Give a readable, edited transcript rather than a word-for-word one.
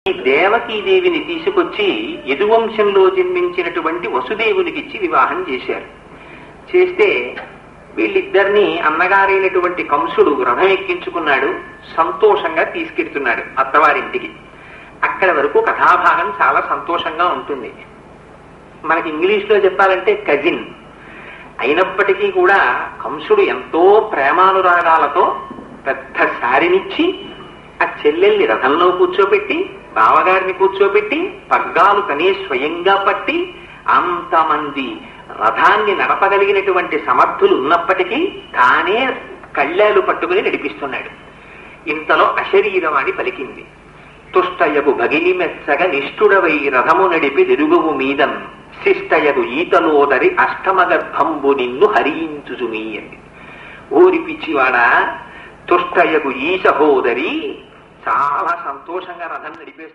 ఈ దేవకీదేవిని తీసుకొచ్చి యదువంశంలో జన్మించినటువంటి వసుదేవునికిచ్చి వివాహం చేశారు. చేస్తే వీళ్ళిద్దరినీ అన్నగారైనటువంటి కంసుడు రథం ఎక్కించుకున్నాడు, సంతోషంగా తీసుకెడుతున్నాడు అత్తవారింటికి. అక్కడ వరకు కథాభాగం చాలా సంతోషంగా ఉంటుంది. మనకి ఇంగ్లీష్లో చెప్పాలంటే కజిన్ అయినప్పటికీ కూడా కంసుడు ఎంతో ప్రేమానురాగాలతో పెద్ద సారినిచ్చి ఆ చెల్లెల్ని రథంలో కూర్చోపెట్టి, బావగారిని కూర్చోపెట్టి, పగ్గాలు తనే స్వయంగా పట్టి, అంతమంది రథాన్ని నడపగలిగినటువంటి సమర్థులు ఉన్నప్పటికీ తానే కళ్ళాలు పట్టుకుని నడిపిస్తున్నాడు. ఇంతలో అశరీరవాణి పలికింది. తుష్టయగు భగిని మెచ్చగ నిష్ఠుడవై రథము నడిపి తిరుగువు మీదన్ శిష్టయగు ఈతలోదరి అష్టమ గర్భంబు నిన్ను హరించుచుమీ అంది. ఊరి పిచ్చివాడా, తుష్టయగు ఈ సహోదరి చాలా సంతోషంగా రథం నడిపేస్తుంది.